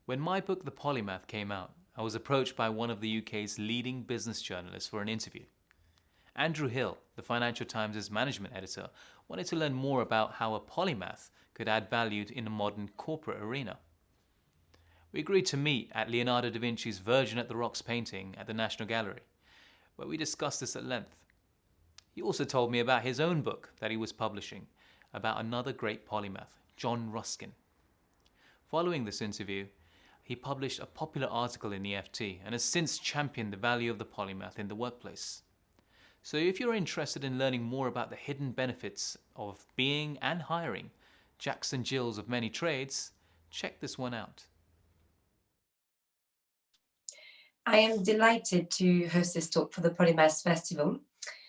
When my book The Polymath came out, I was approached by one of the UK's leading business journalists for an interview. Andrew Hill, the Financial Times' management editor, wanted to learn more about how a polymath could add value in a modern corporate arena. We agreed to meet at Leonardo da Vinci's Virgin at the Rocks painting at the National Gallery, where we discussed this at length. He also told me about his own book that he was publishing about another great polymath, John Ruskin. Following this interview, he published a popular article in the FT and has since championed the value of the polymath in the workplace. So if you're interested in learning more about the hidden benefits of being and hiring Jacks and Jills of many trades, check this one out. I am delighted to host this talk for the Polymath Festival.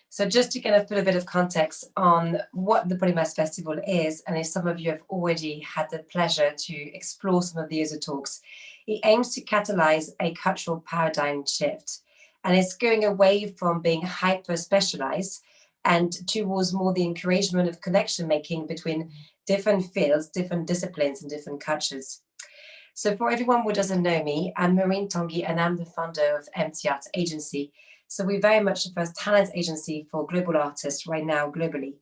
So just to kind of put a bit of context on what the Polymath Festival is, and if some of you have already had the pleasure to explore some of the other talks, it aims to catalyze a cultural paradigm shift. And it's going away from being hyper-specialized and towards more the encouragement of connection making between different fields, different disciplines, and different cultures. So for everyone who doesn't know me, I'm Marine Tanguy and I'm the founder of MT Art Agency. So we're very much the first talent agency for global artists right now globally.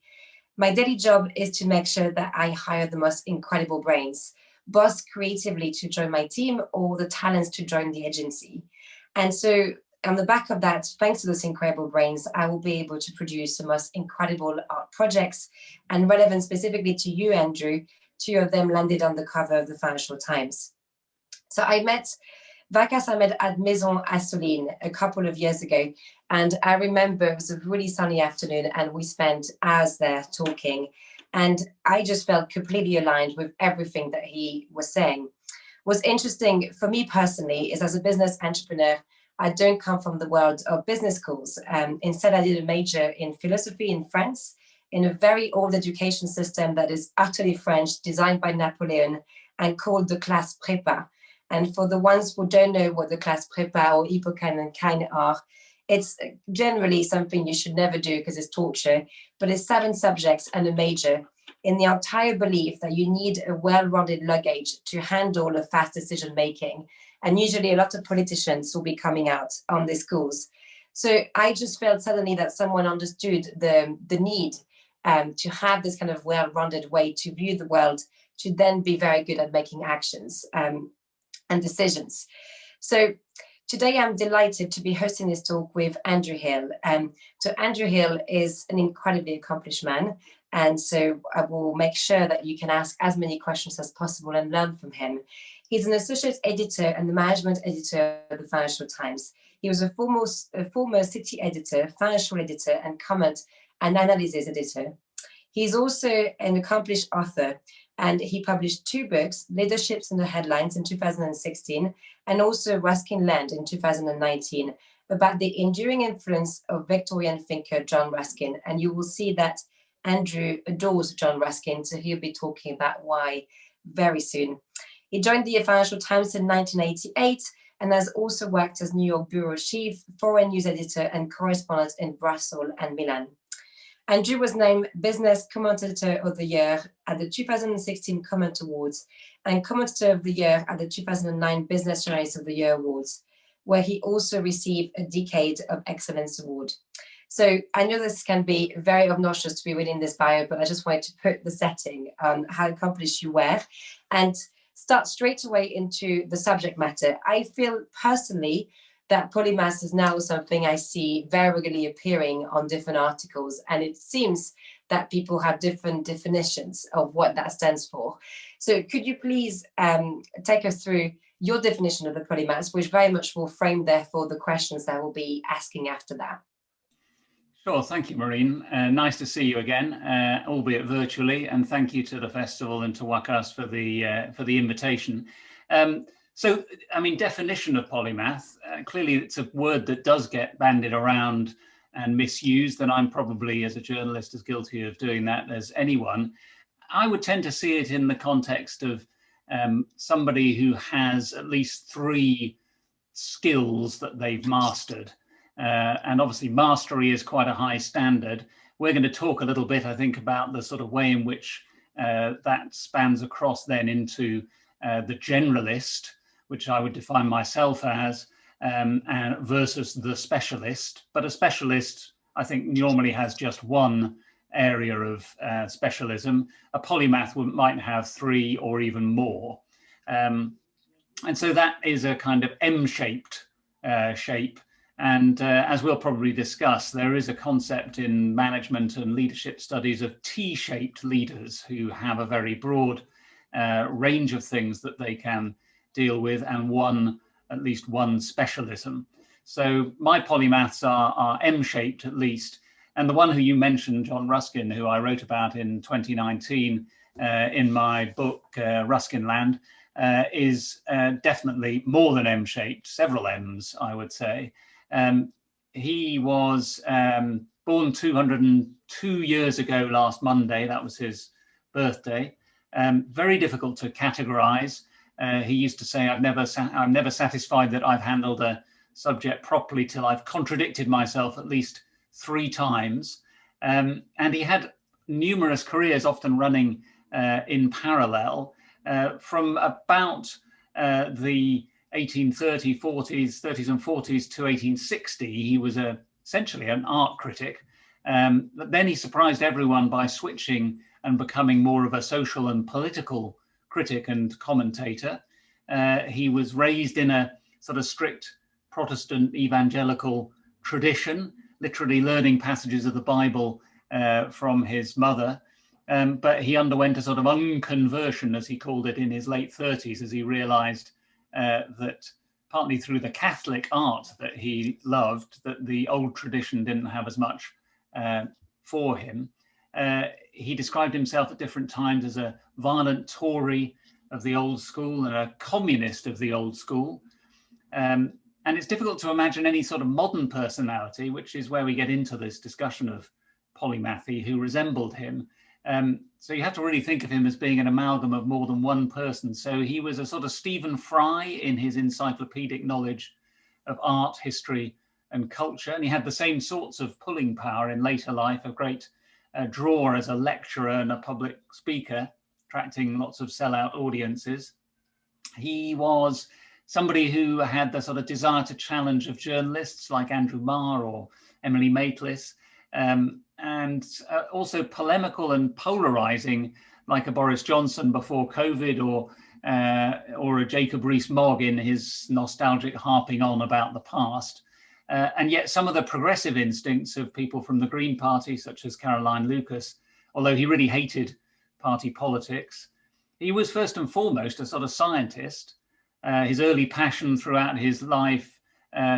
My daily job is to make sure that I hire the most incredible brains, both creatively to join my team or the talents to join the agency. And so on the back of that, thanks to those incredible brains, I will be able to produce the most incredible art projects, and relevant specifically to you, Andrew, 2 of them landed on the cover of the Financial Times. So I met Vikas Ahmed at Maison Assoline a couple of years ago, and I remember it was a really sunny afternoon and we spent hours there talking, and I just felt completely aligned with everything that he was saying. What's interesting for me personally is, as a business entrepreneur, I don't come from the world of business schools. Instead, I did a major in philosophy in France, in a very old education system that is utterly French, designed by Napoleon and called the classe prépa. And for the ones who don't know what the class prépa or hippocane and kine are, it's generally something you should never do because it's torture, but it's 7 subjects and a major, in the entire belief that you need a well-rounded luggage to handle a fast decision-making. And usually a lot of politicians will be coming out on these schools. So I just felt suddenly that someone understood the need to have this kind of well-rounded way to view the world, to then be very good at making actions and decisions. So today I'm delighted to be hosting this talk with Andrew Hill. So Andrew Hill is an incredibly accomplished man, and so I will make sure that you can ask as many questions as possible and learn from him. He's an associate editor and the management editor of the Financial Times. He was a former city editor, financial editor, and comment and analysis editor. He's also an accomplished author, and he published 2 books, Leaderships in the Headlines in 2016, and also Ruskin Land in 2019, about the enduring influence of Victorian thinker John Ruskin. And you will see that Andrew adores John Ruskin, so he'll be talking about why very soon. He joined the Financial Times in 1988 and has also worked as New York bureau chief, foreign news editor, and correspondent in Brussels and Milan. Andrew was named Business Commentator of the Year at the 2016 Comment Awards and Commentator of the Year at the 2009 Business Journalist of the Year Awards, where he also received a Decade of Excellence Award. So I know this can be very obnoxious to be reading this bio, but I just wanted to put the setting on how accomplished you were and start straight away into the subject matter. I feel personally that polymath is now something I see very regularly appearing on different articles, and it seems that people have different definitions of what that stands for. So could you please take us through your definition of the polymath, which very much will frame therefore the questions that we'll be asking after that. Sure, thank you, Maureen. Nice to see you again, albeit virtually, and thank you to the festival and to Wakas for the invitation. So, I mean, definition of polymath, clearly it's a word that does get bandied around and misused, and I'm probably, as a journalist, as guilty of doing that as anyone. I would tend to see it in the context of somebody who has at least 3 skills that they've mastered. And obviously mastery is quite a high standard. We're going to talk a little bit, I think, about the sort of way in which that spans across then into the generalist, which I would define myself as, and versus the specialist. But a specialist, I think, normally has just one area of specialism. A polymath might have 3 or even more. And so that is a kind of M-shaped shape. And as we'll probably discuss, there is a concept in management and leadership studies of T-shaped leaders who have a very broad range of things that they can deal with, and at least one specialism. So my polymaths are M-shaped at least. And the one who you mentioned, John Ruskin, who I wrote about in 2019 in my book, Ruskin Land, is definitely more than M-shaped, several M's, I would say. He was born 202 years ago last Monday. That was his birthday. Very difficult to categorize. He used to say, I'm never satisfied that I've handled a subject properly till I've contradicted myself at least 3 times. And he had numerous careers, often running in parallel. From about the 30s and 40s to 1860, he was essentially an art critic. But then he surprised everyone by switching and becoming more of a social and political critic and commentator. He was raised in a sort of strict Protestant evangelical tradition, literally learning passages of the Bible from his mother. But he underwent a sort of unconversion, as he called it, in his late 30s, as he realized that partly through the Catholic art that he loved, that the old tradition didn't have as much for him. He described himself at different times as a violent Tory of the old school and a communist of the old school. And it's difficult to imagine any sort of modern personality, which is where we get into this discussion of polymathy, who resembled him. So you have to really think of him as being an amalgam of more than one person. So he was a sort of Stephen Fry in his encyclopedic knowledge of art, history, and culture. And he had the same sorts of pulling power in later life, a great drawer as a lecturer and a public speaker, attracting lots of sellout audiences. He was somebody who had the sort of desire to challenge of journalists like Andrew Marr or Emily Maitlis, and also polemical and polarizing, like a Boris Johnson before COVID, or a Jacob Rees-Mogg in his nostalgic harping on about the past. And yet some of the progressive instincts of people from the Green Party, such as Caroline Lucas, although he really hated party politics, he was first and foremost a sort of scientist. His early passion throughout his life,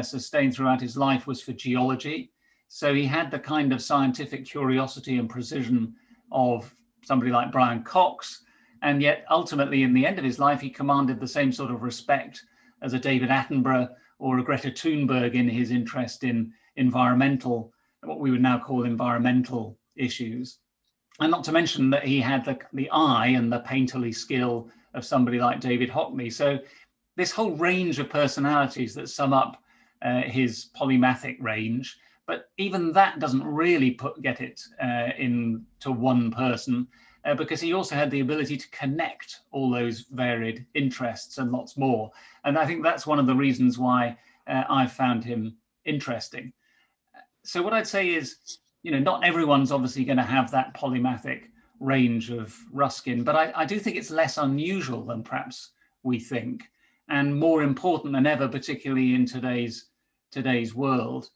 sustained throughout his life, was for geology. So he had the kind of scientific curiosity and precision of somebody like Brian Cox. And yet ultimately, in the end of his life, he commanded the same sort of respect as a David Attenborough or a Greta Thunberg in his interest in environmental, what we would now call environmental issues. And not to mention that he had the eye and the painterly skill of somebody like David Hockney. So this whole range of personalities that sum up his polymathic range, but even that doesn't really get it into one person, because he also had the ability to connect all those varied interests and lots more. And I think that's one of the reasons why I found him interesting. So what I'd say is, not everyone's obviously going to have that polymathic range of Ruskin, but I do think it's less unusual than perhaps we think, and more important than ever, particularly in today's world.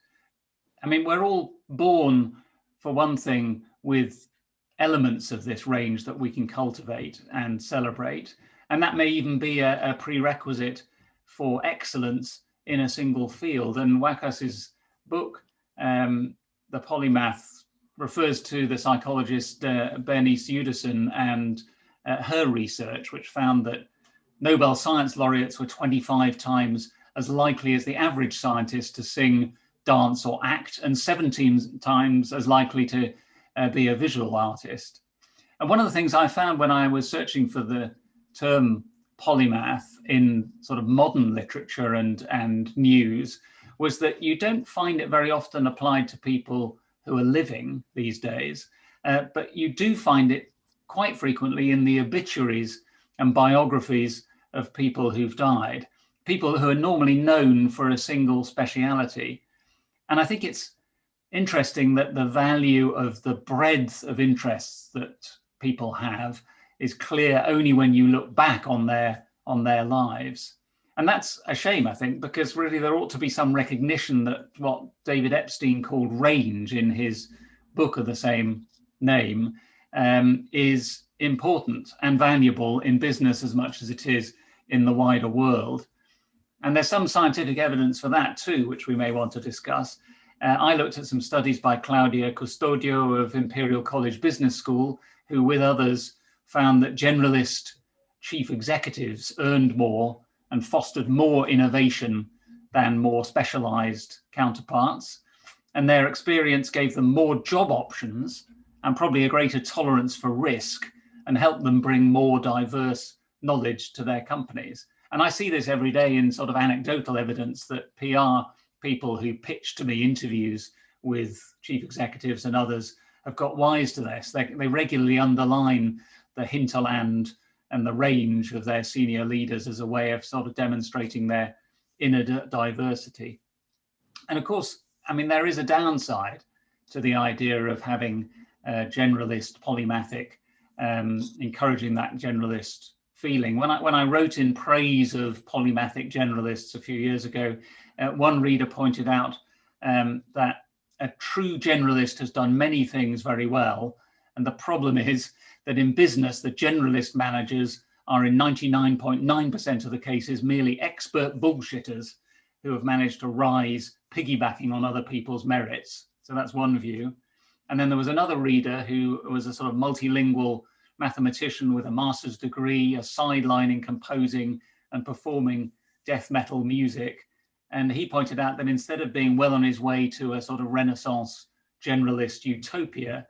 I mean, we're all born, for one thing, with elements of this range that we can cultivate and celebrate. And that may even be a prerequisite for excellence in a single field. And Wakas's book, The Polymath, refers to the psychologist Bernice Uderson and her research, which found that Nobel Science Laureates were 25 times as likely as the average scientist to sing, dance, or act, and 17 times as likely to be a visual artist. And one of the things I found when I was searching for the term polymath in sort of modern literature and news was that you don't find it very often applied to people who are living these days, but you do find it quite frequently in the obituaries and biographies of people who've died. people who are normally known for a single speciality. And I think it's interesting that the value of the breadth of interests that people have is clear only when you look back on their lives. And that's a shame, I think, because really there ought to be some recognition that what David Epstein called range in his book of the same name is important and valuable in business as much as it is in the wider world. And there's some scientific evidence for that too, which we may want to discuss. I looked at some studies by Claudia Custodio of Imperial College Business School, who with others found that generalist chief executives earned more and fostered more innovation than more specialized counterparts. And their experience gave them more job options and probably a greater tolerance for risk and helped them bring more diverse knowledge to their companies. And I see this every day in sort of anecdotal evidence that PR people who pitch to me interviews with chief executives and others have got wise to this. They regularly underline the hinterland and the range of their senior leaders as a way of sort of demonstrating their inner diversity. And of course, I mean, there is a downside to the idea of having a generalist polymathic, encouraging that generalist feeling. When I wrote in praise of polymathic generalists a few years ago, one reader pointed out that a true generalist has done many things very well. And the problem is that in business, the generalist managers are in 99.9% of the cases merely expert bullshitters who have managed to rise piggybacking on other people's merits. So that's one view. And then there was another reader who was a sort of multilingual mathematician with a master's degree, a sideline in composing and performing death metal music. And he pointed out that instead of being well on his way to a sort of Renaissance generalist utopia,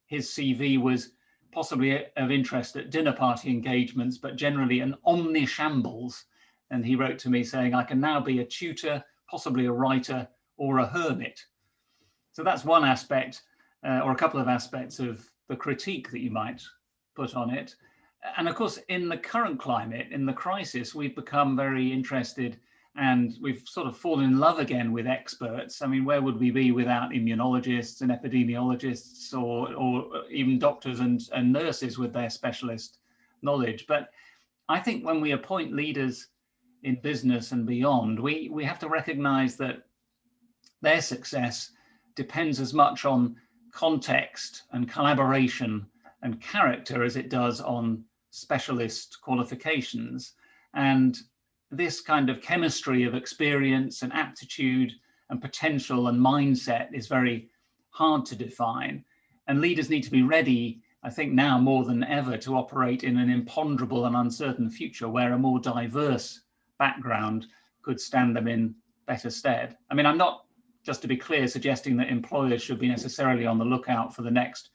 his CV was possibly of interest at dinner party engagements, but generally an omnishambles. And he wrote to me saying, I can now be a tutor, possibly a writer, or a hermit. So that's one aspect, or a couple of aspects of the critique that you might put on it. And of course, in the current climate, in the crisis, we've become very interested and we've sort of fallen in love again with experts. I mean, where would we be without immunologists and epidemiologists or even doctors and nurses with their specialist knowledge? But I think when we appoint leaders in business and beyond, we have to recognize that their success depends as much on context and collaboration and character as it does on specialist qualifications. And this kind of chemistry of experience and aptitude and potential and mindset is very hard to define. And leaders need to be ready, I think now more than ever, to operate in an imponderable and uncertain future where a more diverse background could stand them in better stead. I mean, I'm not, just to be clear, suggesting that employers should be necessarily on the lookout for the next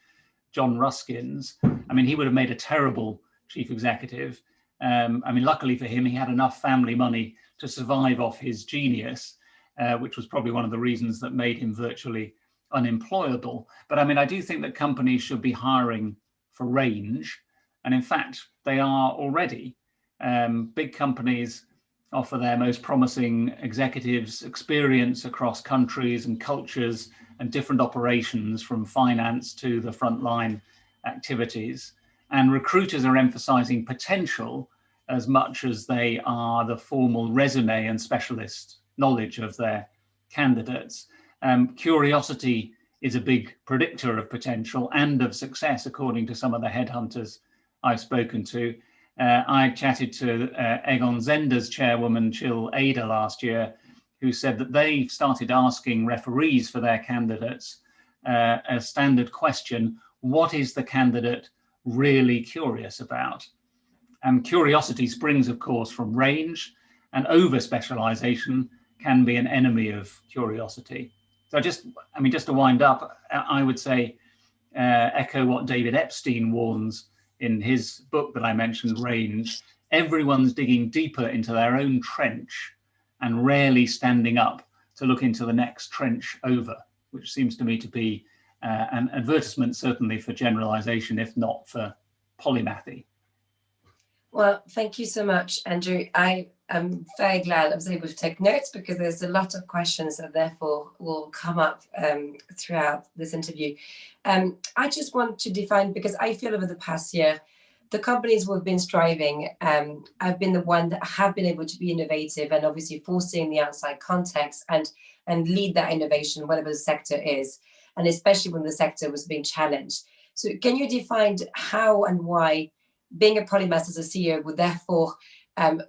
John Ruskins. I mean, he would have made a terrible chief executive. I mean, luckily for him, he had enough family money to survive off his genius, which was probably one of the reasons that made him virtually unemployable. But I mean, I do think that companies should be hiring for range. And in fact, they are already. Big companies offer their most promising executives experience across countries and cultures and different operations, from finance to the frontline activities. And recruiters are emphasizing potential as much as they are the formal resume and specialist knowledge of their candidates. Curiosity is a big predictor of potential and of success, according to some of the headhunters I've spoken to. I chatted to Egon Zender's chairwoman, Jill Ada, last year, who said that they started asking referees for their candidates a standard question: what is the candidate really curious about? And curiosity springs, of course, from range, and over-specialization can be an enemy of curiosity. So just to wind up, I would say echo what David Epstein warns in his book that I mentioned, Range. Everyone's digging deeper into their own trench and rarely standing up to look into the next trench over, which seems to me to be an advertisement certainly for generalization, if not for polymathy. Well, thank you so much, Andrew. I I'm very glad I was able to take notes, because there's a lot of questions that therefore will come up throughout this interview. I just want to define, because I feel over the past year, the companies who have been striving, I've been the one that have been able to be innovative and obviously forcing the outside context and lead that innovation, whatever the sector is, and especially when the sector was being challenged. So can you define how and why being a polymath as a CEO would therefore,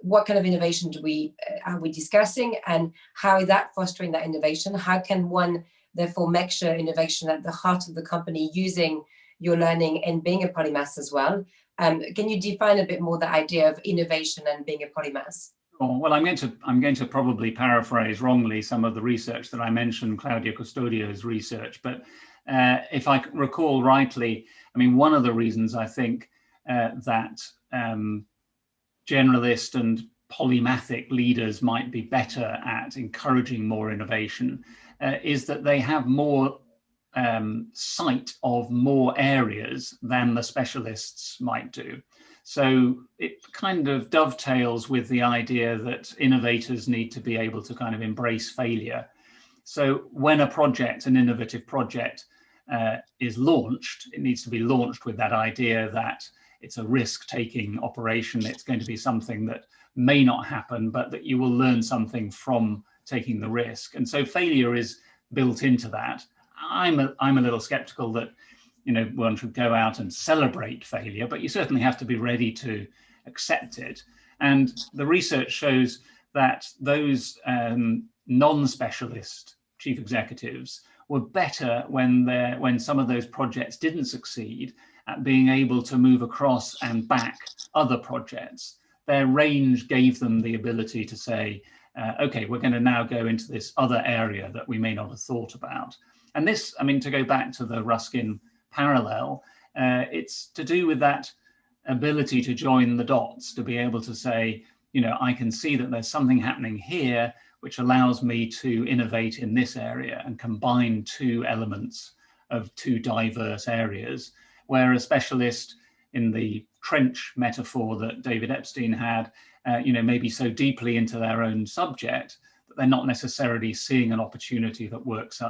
what kind of innovation are we discussing, and how is that fostering that innovation? How can one therefore make sure innovation at the heart of the company, using your learning and being a polymath as well? Can you define a bit more the idea of innovation and being a polymath? Oh, well, I'm going to probably paraphrase wrongly some of the research that I mentioned, Claudia Custodio's research. But if I recall rightly, I mean, one of the reasons I think that generalist and polymathic leaders might be better at encouraging more innovation is that they have more sight of more areas than the specialists might do. So it kind of dovetails with the idea that innovators need to be able to kind of embrace failure. So when a project, an innovative project, is launched, it needs to be launched with that idea that it's a risk-taking operation. It's going to be something that may not happen, but that you will learn something from taking the risk. And so failure is built into that. I'm a little skeptical that, you know, one should go out and celebrate failure, but you certainly have to be ready to accept it. And the research shows that those non-specialist chief executives were better when some of those projects didn't succeed at being able to move across and back other projects. Their range gave them the ability to say, okay, we're going to now go into this other area that we may not have thought about. And this, I mean, to go back to the Ruskin parallel, it's to do with that ability to join the dots, to be able to say, you know, I can see that there's something happening here which allows me to innovate in this area and combine two elements of two diverse areas, where a specialist, in the trench metaphor that David Epstein had, you know, maybe so deeply into their own subject that they're not necessarily seeing an opportunity that works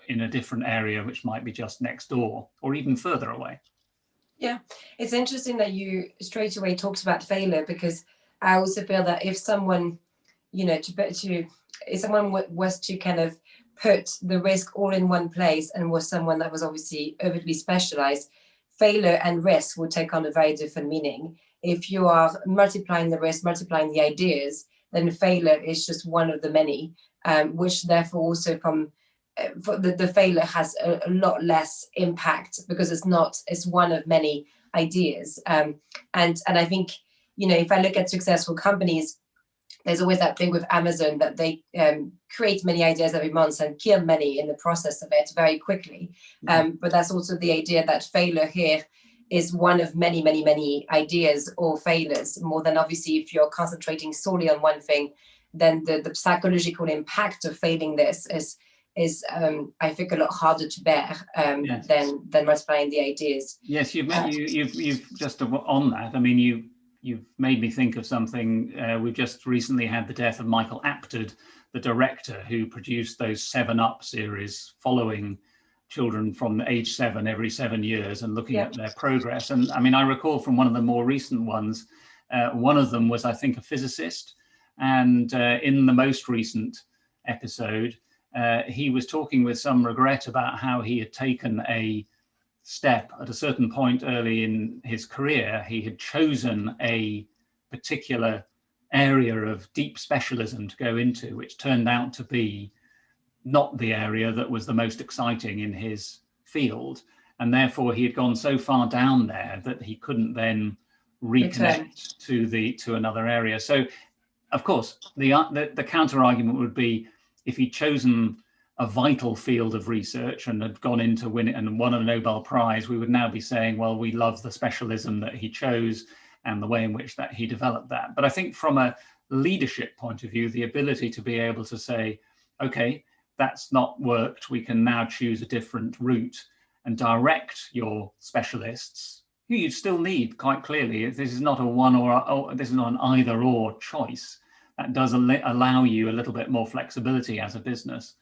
in a different area, which might be just next door or even further away. Yeah, it's interesting that you straight away talked about failure, because I also feel that if someone, you know, if someone was to kind of put the risk all in one place and was someone that was obviously overly specialized, failure and risk would take on a very different meaning. If you are multiplying the risk, multiplying the ideas, then failure is just one of the many, which therefore also the failure has a lot less impact, because it's one of many ideas. And I think, you know, if I look at successful companies, there's always that thing with Amazon that they create many ideas every month and kill many in the process of it very quickly. But that's also the idea that failure here is one of many, many, many ideas or failures, more than obviously if you're concentrating solely on one thing, then the psychological impact of failing this is I think a lot harder to bear Yes. than multiplying the ideas. Yes, you've just on that. I mean, you've made me think of something. We've just recently had the death of Michael Apted, the director who produced those 7-Up series following children from age 7 every 7 years and looking at their progress. And I mean, I recall from one of the more recent ones, one of them was, I think, a physicist. And in the most recent episode, he was talking with some regret about how he had taken a step at a certain point early in his career. He had chosen a particular area of deep specialism to go into, which turned out to be not the area that was the most exciting in his field. And therefore he had gone so far down there that he couldn't then reconnect to another area. So of course, the counter argument would be, if he'd chosen a vital field of research and had gone into win it and won a Nobel Prize, we would now be saying, well, we love the specialism that he chose and the way in which that he developed that. But I think from a leadership point of view, the ability to be able to say, okay, that's not worked, we can now choose a different route and direct your specialists who you still need quite clearly. This is not a one or this is not an either or choice. That does allow you a little bit more flexibility as a business.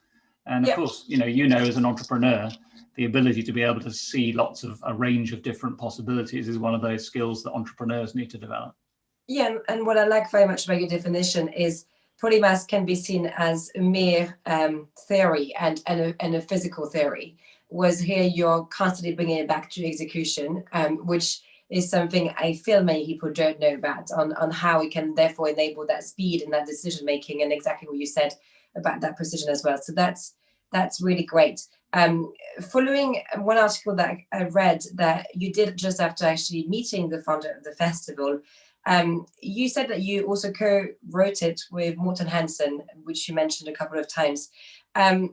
And of Yeah. course, as an entrepreneur, the ability to be able to see a range of different possibilities is one of those skills that entrepreneurs need to develop. Yeah, and what I like very much about your definition is polymaths can be seen as a mere theory and a physical theory. Whereas here you're constantly bringing it back to execution, which is something I feel many people don't know about on how we can therefore enable that speed and that decision making, and exactly what you said about that precision as well. So that's really great. Following one article that I read that you did just after actually meeting the founder of the festival, you said that you also co-wrote it with Morten Hansen, which you mentioned a couple of times. And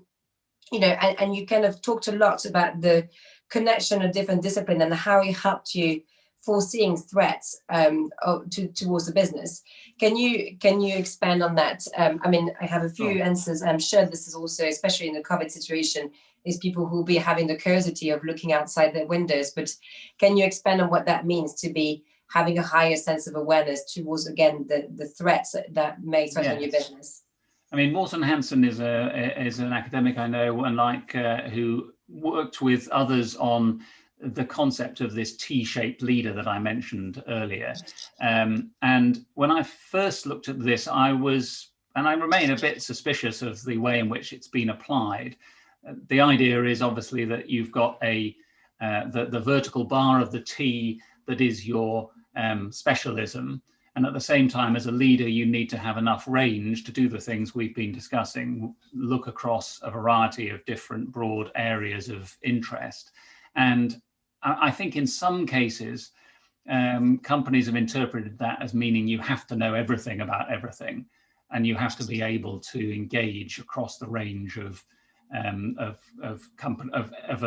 you kind of talked a lot about the connection of different disciplines and how it helped you foreseeing threats towards the business. Can you expand on that? I have a few answers. I'm sure this is also, especially in the COVID situation, is people who will be having the curiosity of looking outside their windows. But can you expand on what that means to be having a higher sense of awareness towards, again, the threats that may threaten your business? I mean, Morten Hansen is an academic I know, and who worked with others on the concept of this T-shaped leader that I mentioned earlier. And when I first looked at this, I remain a bit suspicious of the way in which it's been applied. The idea is obviously that you've got the vertical bar of the T that is your specialism. And at the same time, as a leader, you need to have enough range to do the things we've been discussing, look across a variety of different broad areas of interest. And I think in some cases, companies have interpreted that as meaning you have to know everything about everything, and you have to be able to engage across the range of a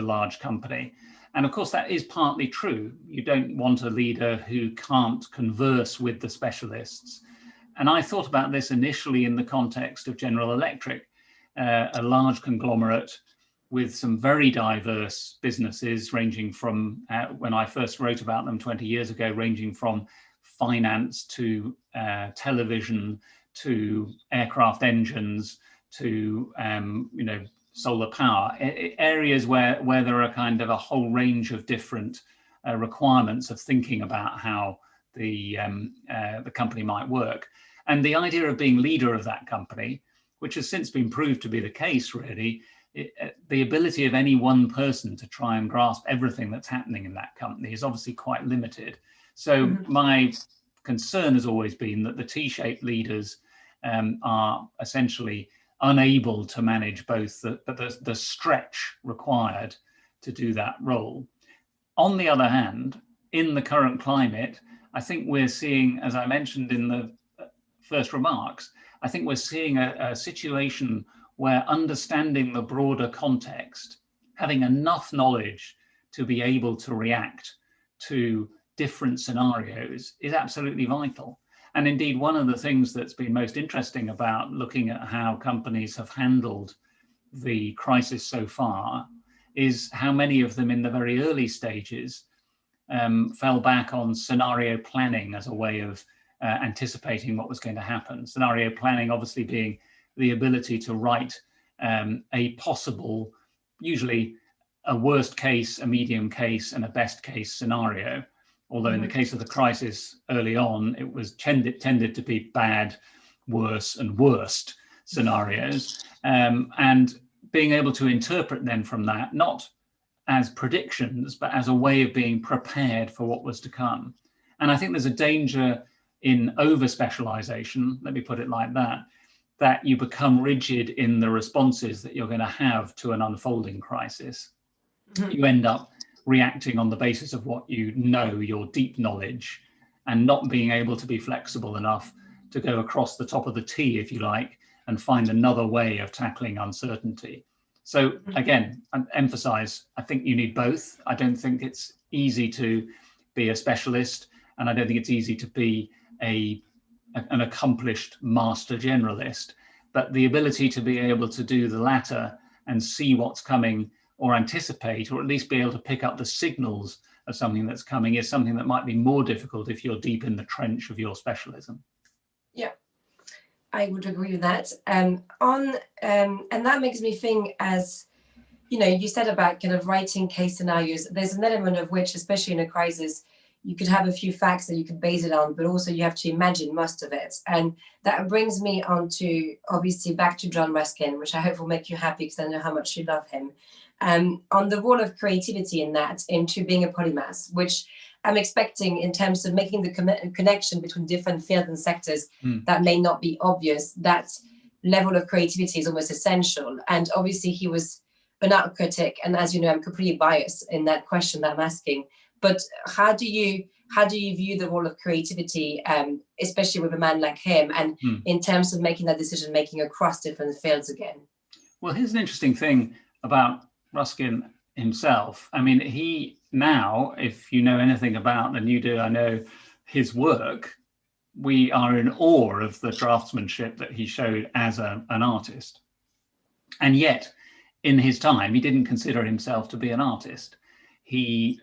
large company. And of course, that is partly true. You don't want a leader who can't converse with the specialists. And I thought about this initially in the context of General Electric, a large conglomerate with some very diverse businesses ranging from, when I first wrote about them 20 years ago, ranging from finance to television to aircraft engines to solar power, areas where there are kind of a whole range of different requirements of thinking about how the company might work. And the idea of being leader of that company, which has since been proved to be the case really, the ability of any one person to try and grasp everything that's happening in that company is obviously quite limited. So my concern has always been that the T-shaped leaders are essentially unable to manage both the stretch required to do that role. On the other hand, in the current climate, I think we're seeing, as I mentioned in the first remarks, I think we're seeing a situation where understanding the broader context, having enough knowledge to be able to react to different scenarios is absolutely vital. And indeed, one of the things that's been most interesting about looking at how companies have handled the crisis so far is how many of them in the very early stages fell back on scenario planning as a way of anticipating what was going to happen. Scenario planning obviously being the ability to write a possible, usually a worst case, a medium case, and a best case scenario. Although in the case of the crisis early on, it was tended to be bad, worse, and worst scenarios. And being able to interpret then from that, not as predictions, but as a way of being prepared for what was to come. And I think there's a danger in over-specialization, let me put it like that you become rigid in the responses that you're going to have to an unfolding crisis. You end up reacting on the basis of what you know, your deep knowledge, and not being able to be flexible enough to go across the top of the T, if you like, and find another way of tackling uncertainty. So again, I emphasize, I think you need both. I don't think it's easy to be a specialist, and I don't think it's easy to be an accomplished master generalist, but the ability to be able to do the latter and see what's coming or anticipate, or at least be able to pick up the signals of something that's coming is something that might be more difficult if you're deep in the trench of your specialism. Yeah, I would agree with that. And that makes me think, as you know, you said about kind of writing case scenarios. There's an element of which, especially in a crisis, you could have a few facts that you could base it on, but also you have to imagine most of it. And that brings me on to, obviously, back to John Ruskin, which I hope will make you happy because I know how much you love him, on the role of creativity in that, into being a polymath, which I'm expecting in terms of making the connection between different fields and sectors that may not be obvious. That level of creativity is almost essential. And obviously he was an art critic. And as you know, I'm completely biased in that question that I'm asking. But how do you view the role of creativity, especially with a man like him, and in terms of making that decision making across different fields again? Well, here's an interesting thing about Ruskin himself. I mean, he now, if you know anything about, and you do, I know, his work, we are in awe of the draftsmanship that he showed as an artist. And yet, in his time, he didn't consider himself to be an artist. He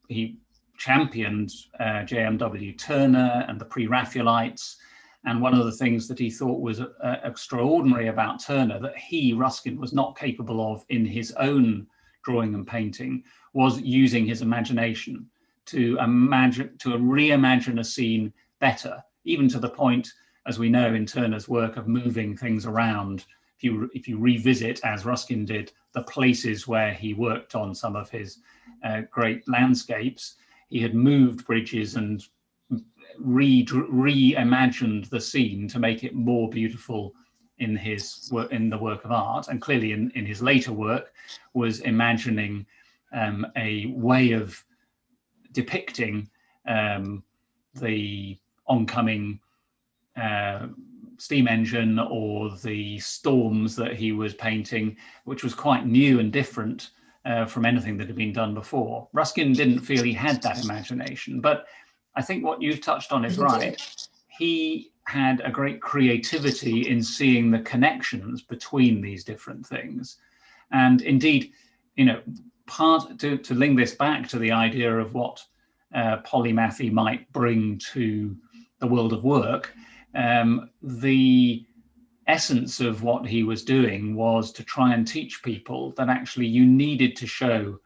he championed JMW Turner and the Pre-Raphaelites. And one of the things that he thought was extraordinary about Turner, that Ruskin, was not capable of in his own drawing and painting, was using his imagination to reimagine a scene better, even to the point, as we know in Turner's work, of moving things around. If you revisit, as Ruskin did, the places where he worked on some of his great landscapes, he had moved bridges and reimagined the scene to make it more beautiful in his work, in the work of art. And clearly in his later work was imagining a way of depicting the oncoming steam engine or the storms that he was painting, which was quite new and different from anything that had been done before. Ruskin didn't feel he had that imagination, but I think what you've touched on is right. He had a great creativity in seeing the connections between these different things. And indeed, you know, to link this back to the idea of what polymathy might bring to the world of work, the essence of what he was doing was to try and teach people that actually you needed to show,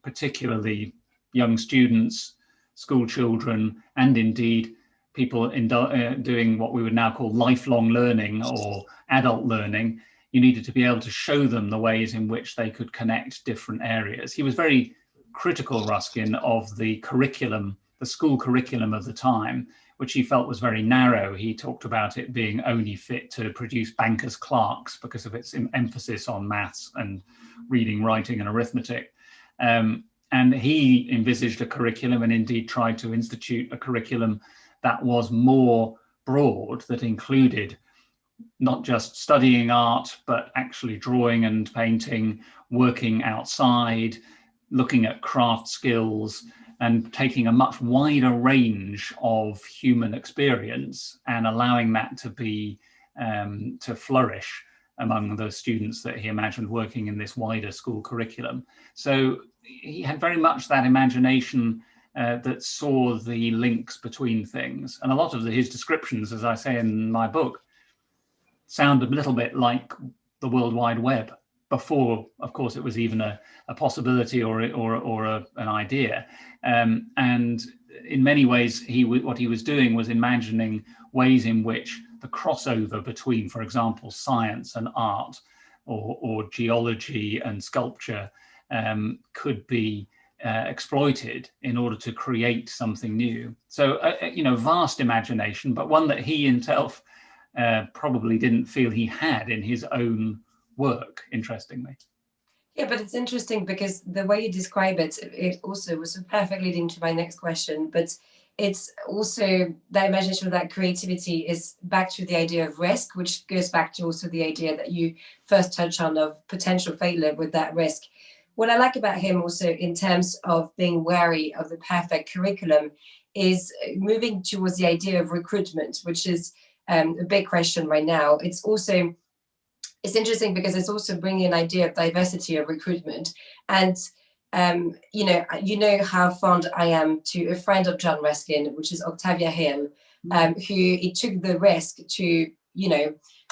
particularly young students, school children, and indeed people doing what we would now call lifelong learning or adult learning, you needed to be able to show them the ways in which they could connect different areas. He was very critical, Ruskin, of the curriculum, the school curriculum of the time, which he felt was very narrow. He talked about it being only fit to produce bankers' clerks because of its emphasis on maths and reading, writing, and arithmetic. And he envisaged a curriculum, and indeed tried to institute a curriculum that was more broad, that included not just studying art, but actually drawing and painting, working outside, looking at craft skills, and taking a much wider range of human experience and allowing that to be to flourish among the students that he imagined working in this wider school curriculum. So he had very much that imagination that saw the links between things. And a lot of his descriptions, as I say in my book, sound a little bit like the World Wide Web before, of course, it was even a possibility or an idea. And in many ways, what he was doing was imagining ways in which the crossover between, for example, science and art, or geology and sculpture could be exploited in order to create something new. So, vast imagination, but one that he himself probably didn't feel he had in his own work, interestingly. Yeah, but it's interesting because the way you describe it, it also was perfectly linked to my next question, but it's also the imagination of that creativity is back to the idea of risk, which goes back to also the idea that you first touched on of potential failure with that risk. What I like about him also in terms of being wary of the perfect curriculum is moving towards the idea of recruitment, which is a big question right now. It's interesting because it's also bringing an idea of diversity of recruitment. And you know how fond I am to a friend of John Ruskin, which is Octavia Hill, who he took the risk to,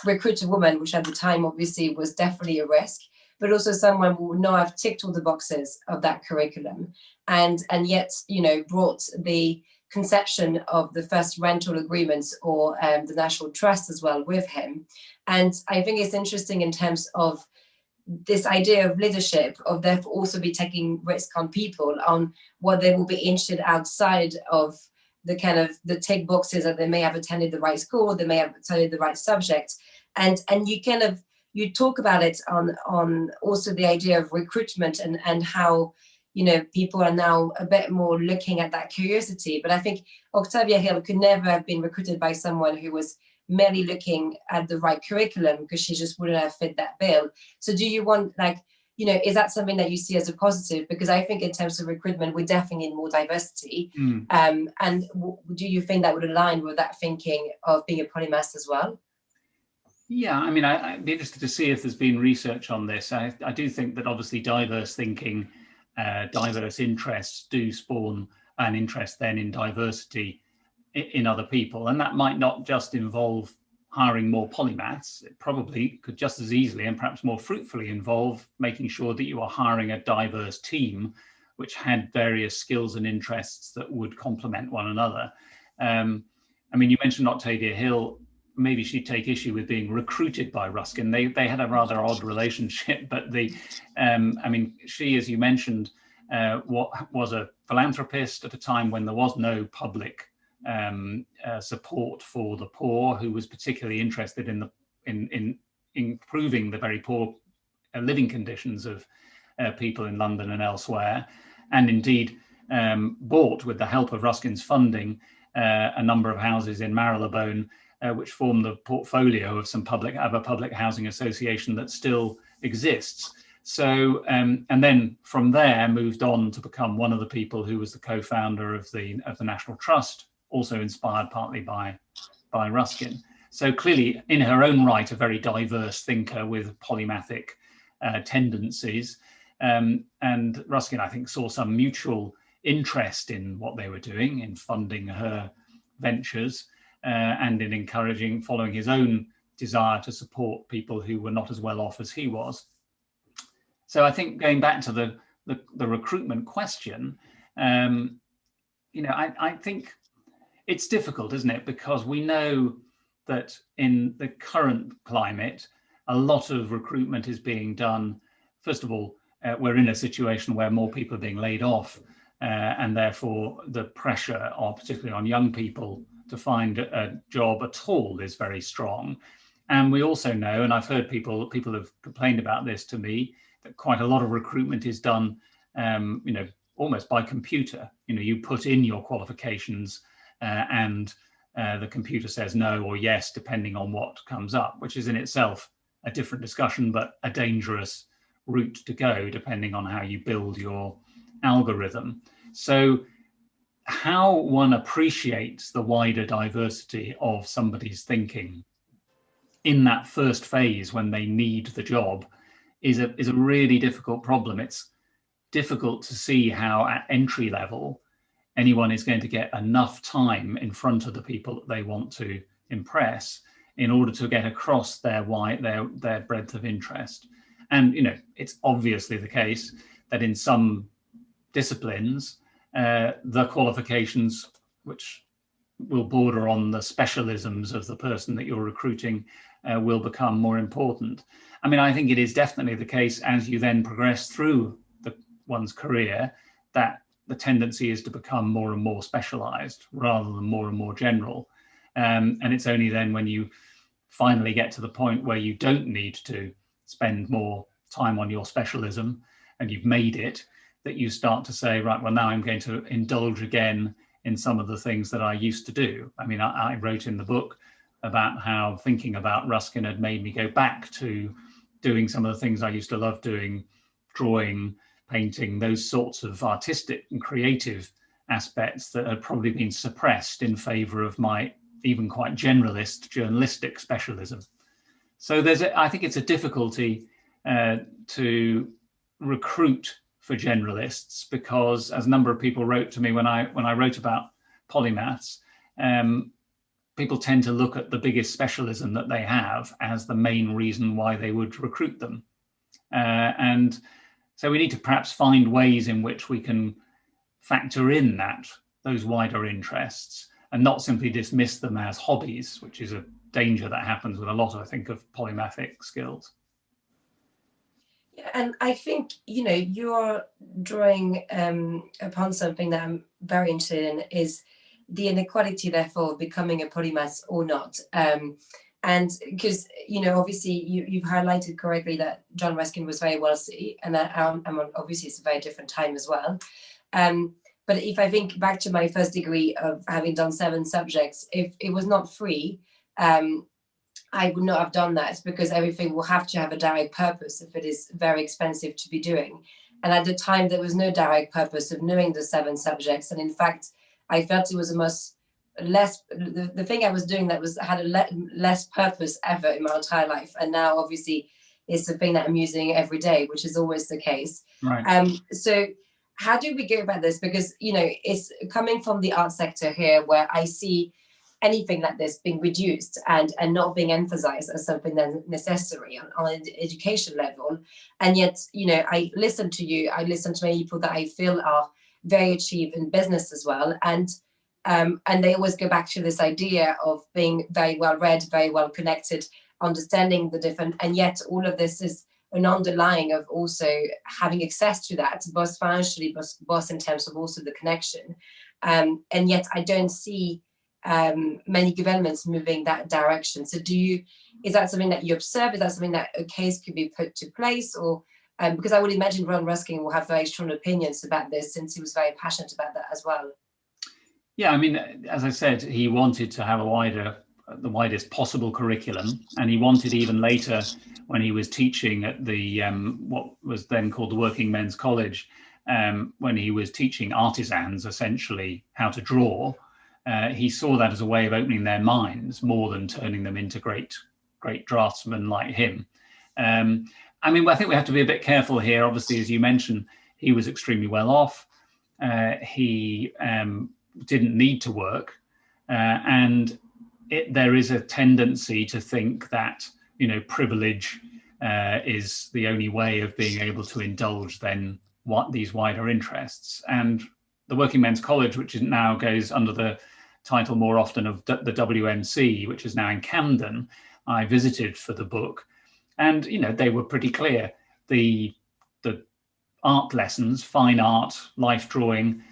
recruit a woman, which at the time obviously was definitely a risk, but also someone who would not have ticked all the boxes of that curriculum, and yet, brought the conception of the first rental agreements or the National Trust as well with him. And I think it's interesting in terms of this idea of leadership, of therefore also be taking risk on people, on what they will be interested outside of the kind of the tick boxes that they may have attended the right school, they may have studied the right subject. And you talk about it on also the idea of recruitment and how, people are now a bit more looking at that curiosity. But I think Octavia Hill could never have been recruited by someone who was merely looking at the right curriculum, because she just wouldn't have fit that bill. So do you want, is that something that you see as a positive? Because I think in terms of recruitment, we definitely need more diversity. And do you think that would align with that thinking of being a polymath as well? Yeah, I mean, I'd be interested to see if there's been research on this. I do think that obviously diverse thinking, diverse interests do spawn an interest then in diversity in other people. And that might not just involve hiring more polymaths. It probably could just as easily and perhaps more fruitfully involve making sure that you are hiring a diverse team which had various skills and interests that would complement one another. I mean, you mentioned Octavia Hill. Maybe she'd take issue with being recruited by Ruskin. They had a rather odd relationship, but I mean, she, as you mentioned, was a philanthropist at a time when there was no public support for the poor, who was particularly interested in improving the very poor living conditions of people in London and elsewhere, and indeed bought, with the help of Ruskin's funding, a number of houses in Marylebone, which form the portfolio of a public housing association that still exists. So, and then from there moved on to become one of the people who was the co-founder of the National Trust, also inspired partly by Ruskin. So clearly, in her own right, a very diverse thinker with polymathic tendencies. And Ruskin, I think, saw some mutual interest in what they were doing, in funding her ventures, and in following his own desire to support people who were not as well off as he was. So I think, going back to the recruitment question, I think it's difficult, isn't it? Because we know that in the current climate, a lot of recruitment is being done. First of all, we're in a situation where more people are being laid off, and therefore the pressure, particularly on young people, to find a job at all is very strong. And we also know, and I've heard people have complained about this to me, that quite a lot of recruitment is done, almost by computer. You put in your qualifications, and the computer says no or yes, depending on what comes up, which is in itself a different discussion, but a dangerous route to go, depending on how you build your algorithm. So how one appreciates the wider diversity of somebody's thinking in that first phase when they need the job is a really difficult problem. It's difficult to see how at entry level anyone is going to get enough time in front of the people that they want to impress in order to get across their breadth of interest. And it's obviously the case that in some disciplines, the qualifications, which will border on the specialisms of the person that you're recruiting, will become more important. I mean, I think it is definitely the case, as you then progress through one's career, that the tendency is to become more and more specialized rather than more and more general. And it's only then when you finally get to the point where you don't need to spend more time on your specialism and you've made it, that you start to say, right, well, now I'm going to indulge again in some of the things that I used to do. I mean, I wrote in the book about how thinking about Ruskin had made me go back to doing some of the things I used to love doing, drawing, painting, those sorts of artistic and creative aspects that had probably been suppressed in favor of my even quite generalist journalistic specialism. So I think it's a difficulty to recruit for generalists, because as a number of people wrote to me when I wrote about polymaths, people tend to look at the biggest specialism that they have as the main reason why they would recruit them. And so we need to perhaps find ways in which we can factor in those wider interests and not simply dismiss them as hobbies, which is a danger that happens with a lot, I think, of polymathic skills. Yeah, and I think, you're drawing upon something that I'm very interested in, is the inequality, therefore, of becoming a polymath or not. And because, obviously you've highlighted correctly that John Ruskin was very wealthy, and that obviously it's a very different time as well. But if I think back to my first degree of having done 7 subjects, if it was not free, I would not have done that, because everything will have to have a direct purpose if it is very expensive to be doing. And at the time, there was no direct purpose of knowing the 7 subjects. And in fact, I felt it was the thing I was doing that had a less purpose ever in my entire life. And now, obviously, it's the thing that I'm using every day, which is always the case. Right. So how do we go about this? Because, it's coming from the art sector here, where I see anything like this being reduced and not being emphasized as something that's necessary on an education level. And yet, I listen to you, I listen to many people that I feel are very achieved in business as well. And they always go back to this idea of being very well read, very well connected, understanding the different, and yet all of this is an underlying of also having access to that, both financially, both in terms of also the connection. And yet I don't see many governments moving that direction. So is that something that you observe? Is that something that a case could be put to place? Or because I would imagine John Ruskin will have very strong opinions about this, since he was very passionate about that as well. Yeah, I mean, as I said, he wanted to have the widest possible curriculum, and he wanted, even later when he was teaching at the what was then called the Working Men's College, when he was teaching artisans essentially how to draw, he saw that as a way of opening their minds more than turning them into great draftsmen like him. I mean, I think we have to be a bit careful here. Obviously, as you mentioned, he was extremely well off. He didn't need to work, and there is a tendency to think that privilege is the only way of being able to indulge then these wider interests. And the Working Men's College, which now goes under the title more often of the WMC, which is now in Camden, I visited for the book, and they were pretty clear. The art lessons, fine art, life drawing,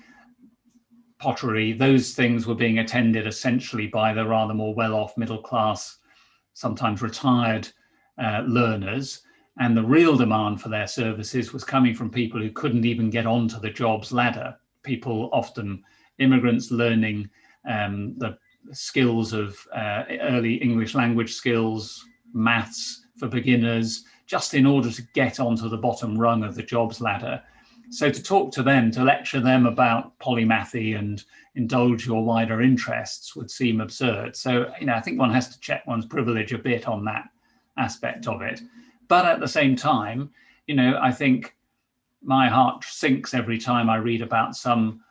pottery, those things were being attended essentially by the rather more well-off middle class, sometimes retired learners. And the real demand for their services was coming from people who couldn't even get onto the jobs ladder. People, often immigrants, learning the skills of early English language skills, maths for beginners, just in order to get onto the bottom rung of the jobs ladder. So to talk to them, to lecture them about polymathy and indulge your wider interests would seem absurd. So, I think one has to check one's privilege a bit on that aspect of it. But at the same time, I think my heart sinks every time I read about some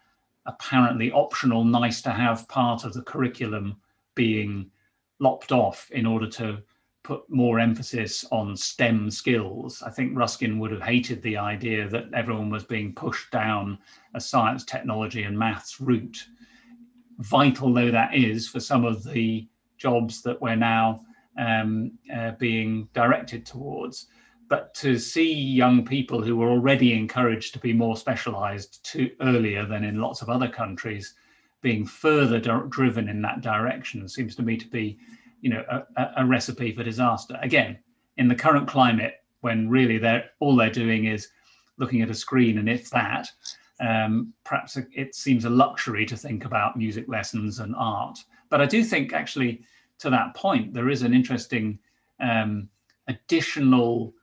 apparently optional, nice to have part of the curriculum being lopped off in order to put more emphasis on STEM skills. I think Ruskin would have hated the idea that everyone was being pushed down a science, technology, and maths route, vital though that is for some of the jobs that we're now being directed towards. But to see young people who were already encouraged to be more specialized earlier than in lots of other countries being further driven in that direction seems to me to be a recipe for disaster. Again, in the current climate, when really all they're doing is looking at a screen, and if that, perhaps it seems a luxury to think about music lessons and art. But I do think, actually, to that point, there is an interesting additional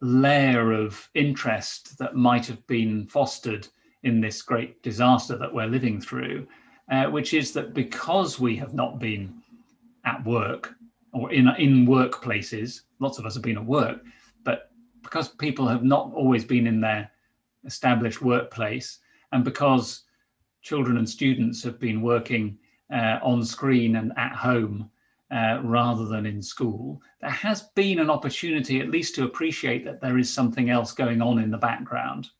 layer of interest that might have been fostered in this great disaster that we're living through, which is that because we have not been at work or in workplaces, lots of us have been at work, but because people have not always been in their established workplace, and because children and students have been working on screen and at home rather than in school, there has been an opportunity at least to appreciate that there is something else going on in the background.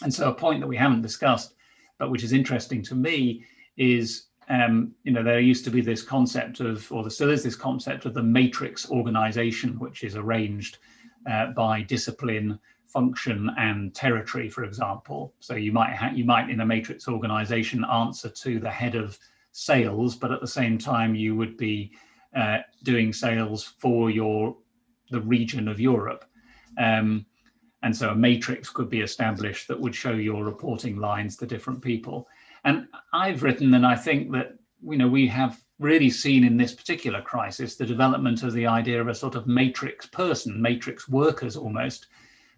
And so a point that we haven't discussed, but which is interesting to me, is there used to be this concept of, or there still is this concept of the matrix organization, which is arranged by discipline, function, and territory, for example. So you might in a matrix organization answer to the head of sales, but at the same time you would be doing sales for the region of Europe. And so a matrix could be established that would show your reporting lines to different people. And I've written, and I think that we have really seen in this particular crisis the development of the idea of a sort of matrix person, matrix workers almost,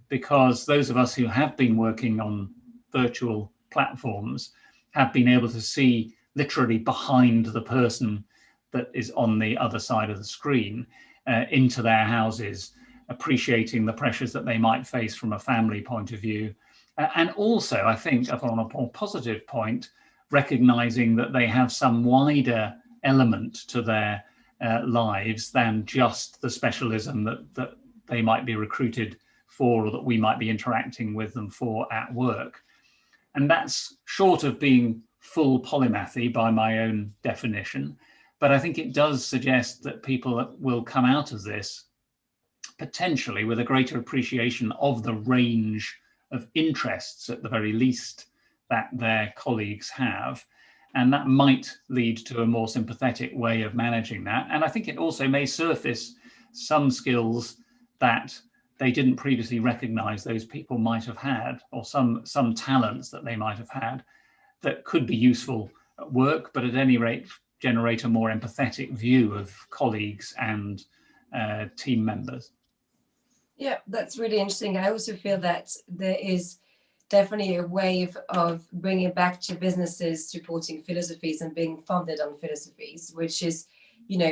because those of us who have been working on virtual platforms have been able to see literally behind the person that is on the other side of the screen into their houses, appreciating the pressures that they might face from a family point of view. And also, I think, on a more positive point, recognizing that they have some wider element to their lives than just the specialism that they might be recruited for, or that we might be interacting with them for at work. And that's short of being full polymathy by my own definition. But I think it does suggest that people will come out of this potentially with a greater appreciation of the range of interests, at the very least, that their colleagues have. And that might lead to a more sympathetic way of managing that. And I think it also may surface some skills that they didn't previously recognize those people might have had, or some talents that they might have had that could be useful at work, but at any rate generate a more empathetic view of colleagues and team members. Yeah, that's really interesting. I also feel that there is definitely a wave of bringing back to businesses supporting philosophies and being funded on philosophies, which is,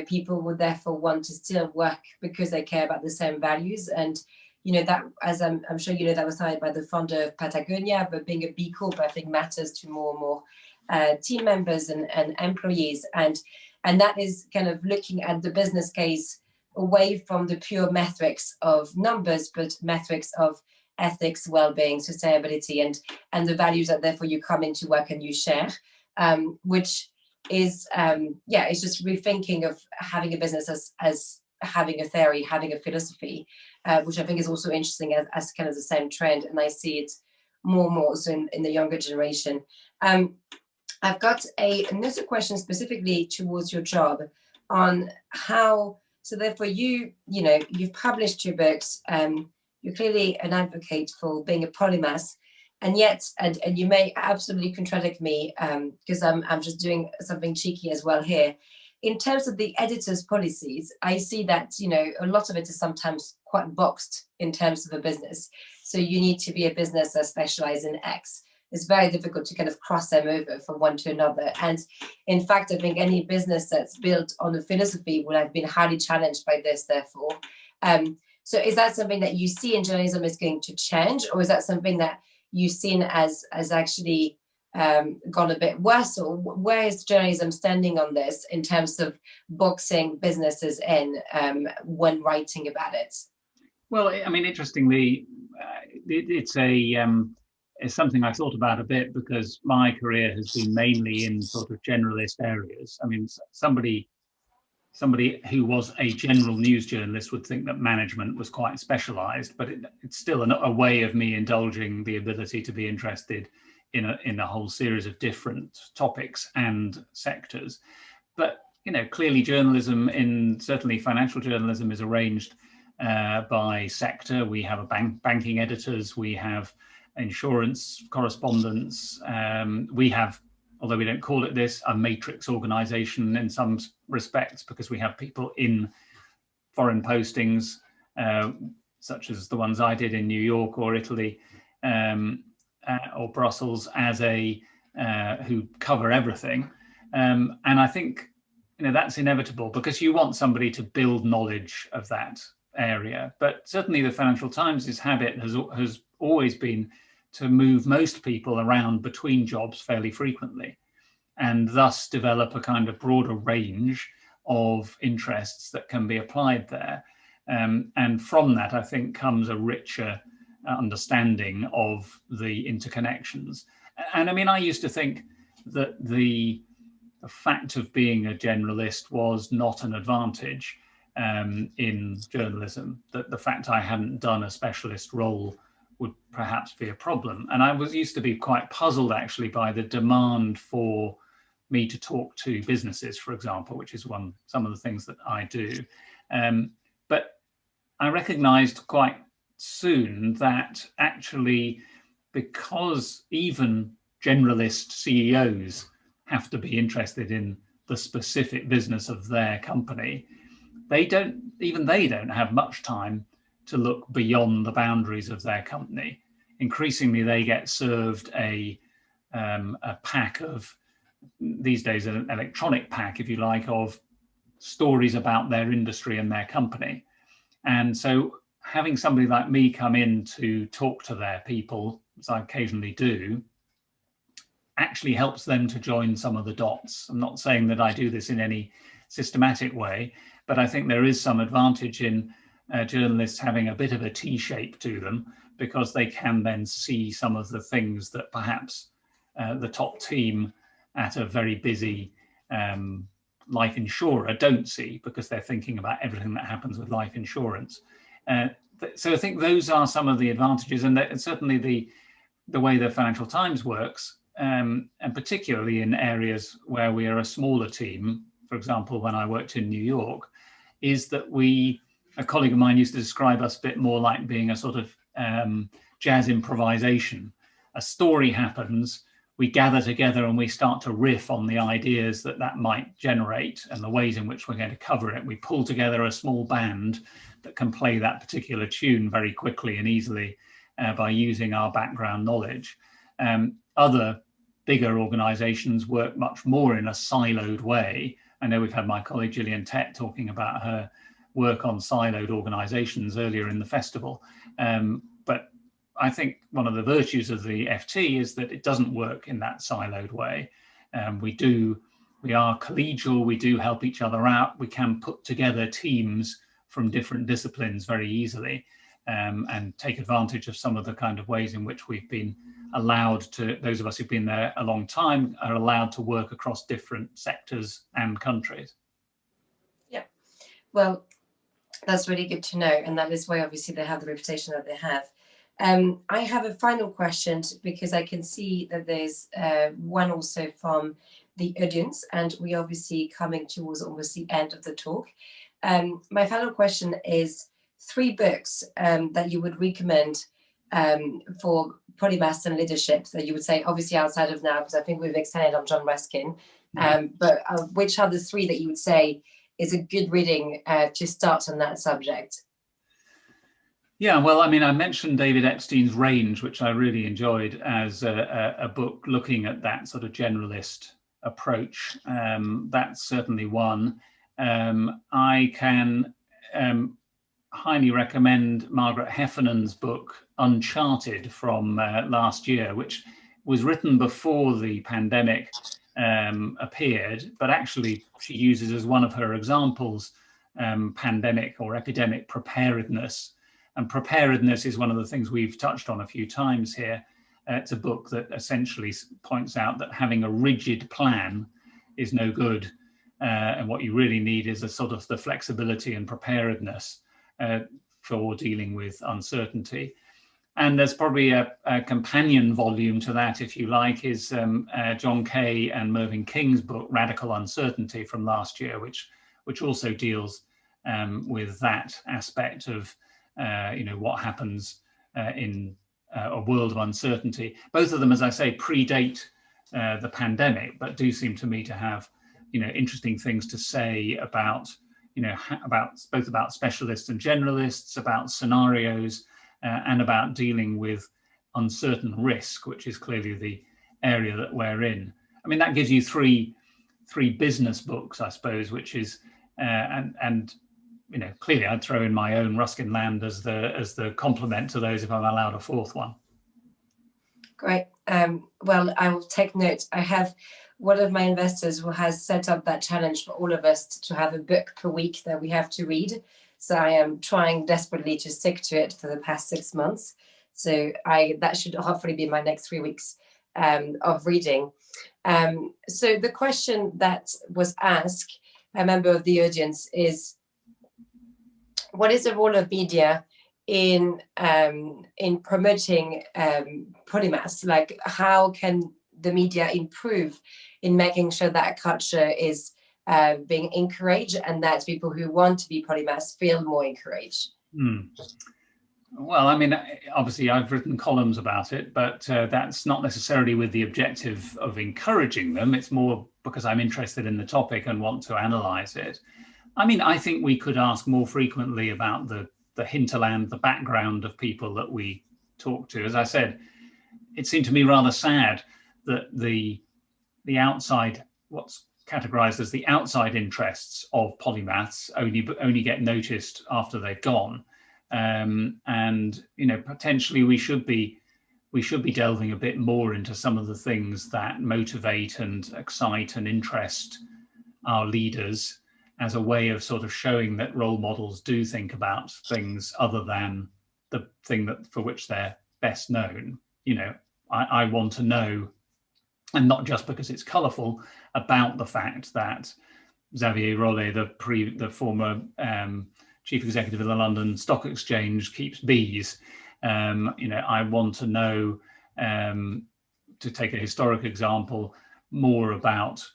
people would therefore want to still work because they care about the same values. And, that, as I'm sure that was started by the founder of Patagonia, but being a B Corp, I think, matters to more and more team members and employees. And that is kind of looking at the business case away from the pure metrics of numbers, but metrics of ethics, well-being, sustainability, and the values that therefore you come into work and you share, which is it's just rethinking of having a business as having a theory, having a philosophy, which I think is also interesting as kind of the same trend, and I see it more and more also in the younger generation. I've got another question specifically towards your job on how. So therefore, you've published your books. You're clearly an advocate for being a polymath, and yet, and you may absolutely contradict me because I'm just doing something cheeky as well here. In terms of the editor's policies, I see that a lot of it is sometimes quite boxed in terms of a business. So you need to be a business that specializes in X. It's very difficult to kind of cross them over from one to another. And in fact, I think any business that's built on a philosophy will have been highly challenged by this, therefore. So is that something that you see in journalism is going to change, or is that something that you've seen as actually gone a bit worse? Or where is journalism standing on this in terms of boxing businesses in when writing about it? Well, I mean, interestingly, it's something I thought about a bit because my career has been mainly in sort of generalist areas. I mean, somebody who was a general news journalist would think that management was quite specialized, but it's still a way of me indulging the ability to be interested in a whole series of different topics and sectors. But clearly journalism, certainly financial journalism, is arranged by sector. We have banking editors, we have insurance correspondents, we have, although we don't call it this, a matrix organization in some respects, because we have people in foreign postings, such as the ones I did in New York or Italy or Brussels, who cover everything. And I think that's inevitable because you want somebody to build knowledge of that area. But certainly the Financial Times' habit has always been to move most people around between jobs fairly frequently, and thus develop a kind of broader range of interests that can be applied there. And from that, I think, comes a richer understanding of the interconnections. And I mean, I used to think that the fact of being a generalist was not an advantage in journalism, that the fact I hadn't done a specialist role would perhaps be a problem. And I used to be quite puzzled, actually, by the demand for me to talk to businesses, for example, which is some of the things that I do. But I recognized quite soon that actually, because even generalist CEOs have to be interested in the specific business of their company, they don't have much time to look beyond the boundaries of their company. Increasingly, they get served a pack of, these days, an electronic pack, if you like, of stories about their industry and their company. And so having somebody like me come in to talk to their people, as I occasionally do, actually helps them to join some of the dots. I'm not saying that I do this in any systematic way, but I think there is some advantage in journalists having a bit of a T-shape to them, because they can then see some of the things that perhaps the top team at a very busy life insurer don't see, because they're thinking about everything that happens with life insurance. So I think those are some of the advantages, and certainly the way the Financial Times works, and particularly in areas where we are a smaller team. For example, when I worked in New York, is that a colleague of mine used to describe us a bit more like being a sort of jazz improvisation. A story happens, we gather together and we start to riff on the ideas that might generate and the ways in which we're going to cover it. We pull together a small band that can play that particular tune very quickly and easily by using our background knowledge. Other bigger organizations work much more in a siloed way. I know we've had my colleague Gillian Tett talking about her work on siloed organizations earlier in the festival. But I think one of the virtues of the FT is that it doesn't work in that siloed way. We are collegial, we do help each other out, we can put together teams from different disciplines very easily, and take advantage of some of the kind of ways in which we've been allowed to, those of us who've been there a long time, are allowed to work across different sectors and countries. Yeah, well, that's really good to know, and that is why obviously they have the reputation that they have. I have a final question, because I can see that there's one also from the audience, and we're obviously coming towards almost the end of the talk. My final question is 3 books that you would recommend for polymaths and leadership, that you would say, obviously outside of now, because I think we've extended on John Ruskin, but which are the 3 that you would say is a good reading to start on that subject? Yeah, well, I mean, I mentioned David Epstein's Range, which I really enjoyed as a book looking at that sort of generalist approach. That's certainly one. I can highly recommend Margaret Heffernan's book, Uncharted, from last year, which was written before the pandemic appeared, but actually she uses as one of her examples pandemic or epidemic preparedness. And preparedness is one of the things we've touched on a few times here. It's a book that essentially points out that having a rigid plan is no good. And what you really need is a sort of the flexibility and preparedness for dealing with uncertainty. And there's probably a companion volume to that, if you like, is John Kay and Mervyn King's book, Radical Uncertainty, from last year, which also deals with that aspect of what happens in a world of uncertainty. Both of them, as I say, predate the pandemic, but do seem to me to have interesting things to say about both about specialists and generalists, about scenarios, and about dealing with uncertain risk, which is clearly the area that we're in. I mean, that gives you three business books, I suppose, which is and clearly I'd throw in my own Ruskin Land as the complement to those if I'm allowed a fourth one. Great. Well, I will take note. I have one of my investors who has set up that challenge for all of us to have a book per week that we have to read. So I am trying desperately to stick to it for the past 6 months. So that should hopefully be my next 3 weeks of reading. So the question that was asked by a member of the audience is, what is the role of media in promoting polymaths? Like, how can the media improve in making sure that culture is being encouraged and that people who want to be polymaths feel more encouraged? Well, I mean, obviously I've written columns about it, but that's not necessarily with the objective of encouraging them. It's more because I'm interested in the topic and want to analyze it. I mean, I think we could ask more frequently about the hinterland, the background of people that we talk to. As I said, it seemed to me rather sad that the outside, what's categorized as the outside interests of polymaths only get noticed after they've gone. And, you know, potentially we should be delving a bit more into some of the things that motivate and excite and interest our leaders, as a way of sort of showing that role models do think about things other than the thing that for which they're best known. You know, I want to know, and not just because it's colourful, about the fact that Xavier Rollet, the former chief executive of the London Stock Exchange, keeps bees. You know, I want to know, to take a historic example, more about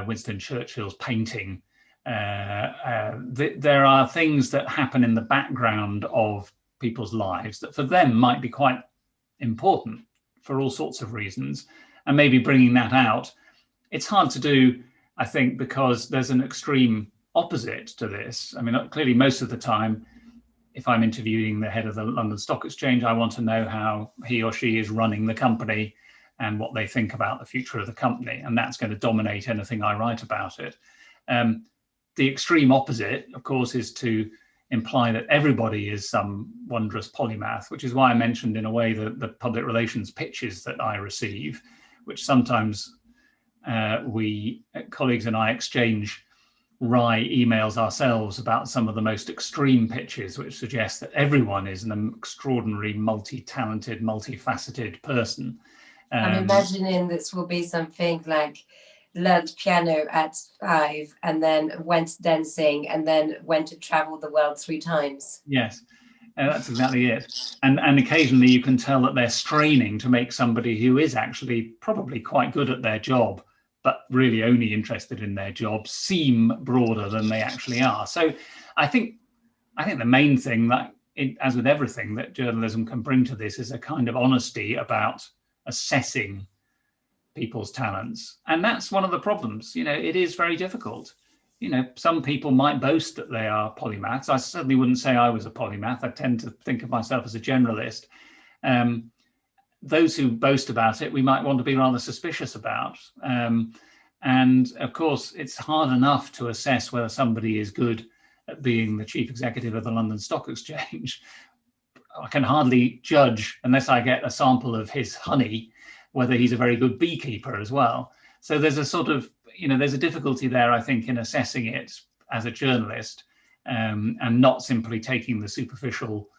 Winston Churchill's painting. There are things that happen in the background of people's lives that for them might be quite important for all sorts of reasons, and maybe bringing that out. It's hard to do, I think, because there's an extreme opposite to this. I mean, clearly most of the time, if I'm interviewing the head of the London Stock Exchange, I want to know how he or she is running the company and what they think about the future of the company, and that's going to dominate anything I write about it. The extreme opposite, of course, is to imply that everybody is some wondrous polymath, which is why I mentioned in a way the public relations pitches that I receive, which sometimes colleagues and I exchange wry emails ourselves about some of the most extreme pitches, which suggest that everyone is an extraordinary, multi-talented, multifaceted person. I'm imagining this will be something like learned piano at 5 and then went dancing and then went to travel the world 3 times. Yes, that's exactly it. And occasionally you can tell that they're straining to make somebody who is actually probably quite good at their job, but really only interested in their job, seem broader than they actually are. So I think the main thing that, as with everything that journalism can bring to this, is a kind of honesty about assessing people's talents. And that's one of the problems. You know, it is very difficult. You know, some people might boast that they are polymaths. I certainly wouldn't say I was a polymath. I tend to think of myself as a generalist. Those who boast about it, we might want to be rather suspicious about. And of course, it's hard enough to assess whether somebody is good at being the chief executive of the London Stock Exchange. I can hardly judge, unless I get a sample of his honey, whether he's a very good beekeeper as well. So there's a sort of, you know, there's a difficulty there, I think, in assessing it as a journalist, and not simply taking the superficial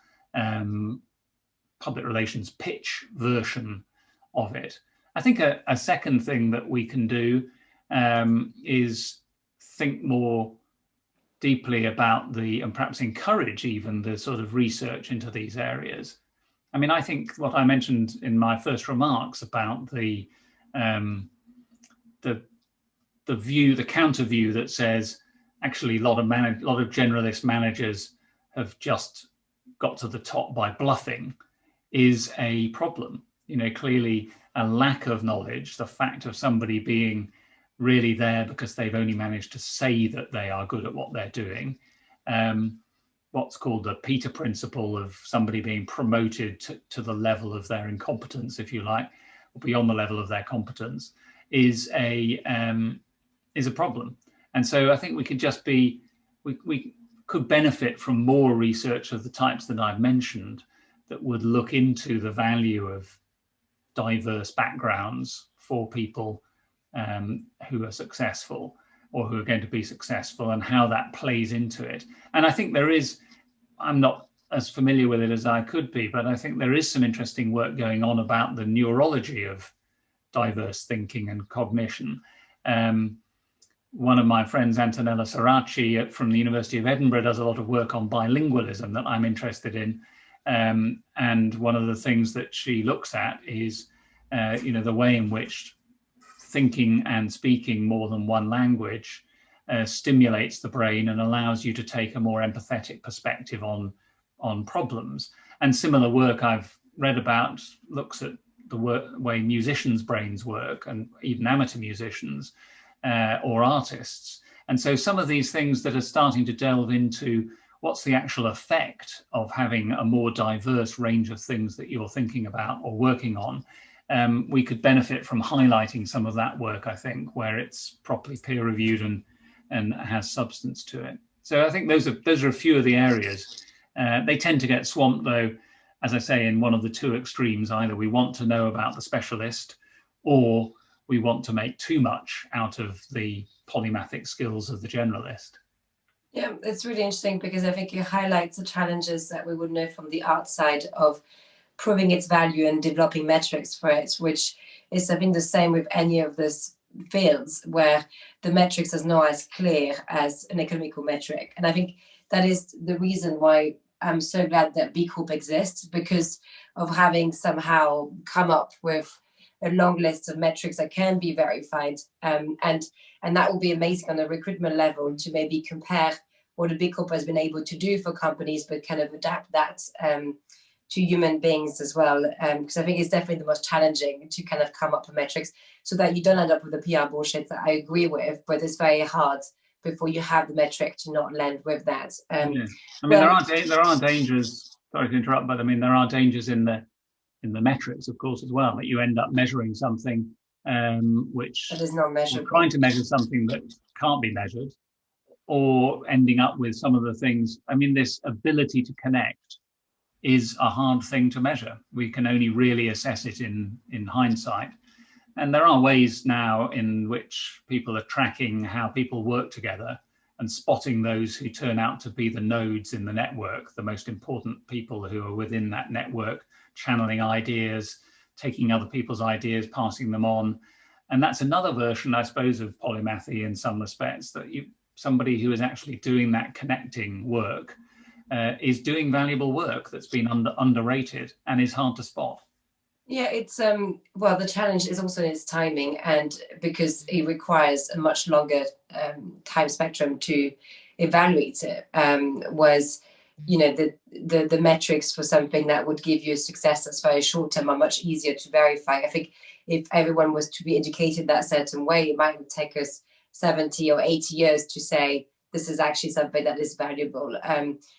public relations pitch version of it. I think a second thing that we can do is think more deeply about and perhaps encourage even the sort of research into these areas. I mean, I think what I mentioned in my first remarks about the counter view that says actually a lot of generalist managers have just got to the top by bluffing is a problem. You know, clearly a lack of knowledge, the fact of somebody being really there because they've only managed to say that they are good at what they're doing. What's called the Peter principle of somebody being promoted to the level of their incompetence, if you like, or beyond the level of their competence, is a problem. And so I think we could benefit from more research of the types that I've mentioned that would look into the value of diverse backgrounds for people who are successful or who are going to be successful, and how that plays into it. And I think there is, I'm not as familiar with it as I could be, but I think there is some interesting work going on about the neurology of diverse thinking and cognition. One of my friends, Antonella Saraci from the University of Edinburgh, does a lot of work on bilingualism that I'm interested in. And one of the things that she looks at is, the way in which thinking and speaking more than one language stimulates the brain and allows you to take a more empathetic perspective on problems. And similar work I've read about looks at the way musicians' brains work, and even amateur musicians or artists. And so some of these things that are starting to delve into what's the actual effect of having a more diverse range of things that you're thinking about or working on, we could benefit from highlighting some of that work, I think, where it's properly peer-reviewed and has substance to it. So I think those are a few of the areas. They tend to get swamped, though, as I say, in one of the two extremes. Either we want to know about the specialist, or we want to make too much out of the polymathic skills of the generalist. Yeah, it's really interesting, because I think it highlights the challenges that we would know from the outside of proving its value and developing metrics for it, which is, I think, the same with any of these fields where the metrics is not as clear as an economical metric. And I think that is the reason why I'm so glad that B Corp exists, because of having somehow come up with a long list of metrics that can be verified, and that will be amazing on a recruitment level to maybe compare what a big corp has been able to do for companies, but kind of adapt that to human beings as well. Because I think it's definitely the most challenging to kind of come up with metrics so that you don't end up with the PR bullshit that I agree with, but it's very hard before you have the metric to not land with that. Yeah. I mean, there are dangers. Sorry to interrupt, but I mean, there are dangers in the metrics, of course, as well, that you end up measuring something which that is not measurable. Trying to measure something that can't be measured, or ending up with some of the things. I mean, this ability to connect is a hard thing to measure. We can only really assess it in hindsight. And there are ways now in which people are tracking how people work together and spotting those who turn out to be the nodes in the network, the most important people who are within that network, channeling ideas, taking other people's ideas, passing them on. And that's another version, I suppose, of polymathy in some respects, that somebody who is actually doing that connecting work is doing valuable work that's been underrated and is hard to spot. Yeah, it's well, the challenge is also in its timing, and because it requires a much longer time spectrum to evaluate it. Was, you know, the metrics for something that would give you a success that's very short term are much easier to verify. I think if everyone was to be educated that certain way, it might take us 70 or 80 years to say this is actually something that is valuable.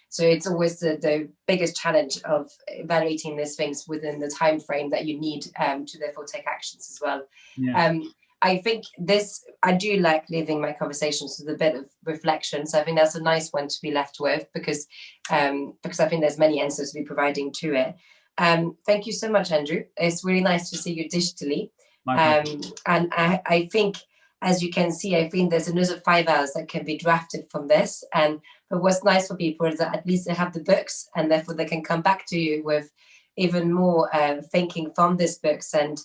So it's always the biggest challenge of evaluating these things within the time frame that you need to therefore take actions as well. Yeah. I think I do like leaving my conversations with a bit of reflection. So I think that's a nice one to be left with, because I think there's many answers to be providing to it. Thank you so much, Andrew. It's really nice to see you digitally. And I think, as you can see, I think there's another 5 hours that can be drafted from this. But what's nice for people is that at least they have the books, and therefore they can come back to you with even more thinking from these books and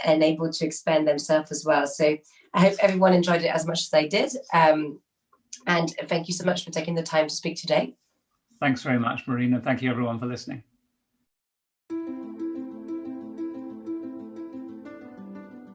able to expand themselves as well. So I hope everyone enjoyed it as much as I did. And thank you so much for taking the time to speak today. Thanks very much, Marina. Thank you, everyone, for listening.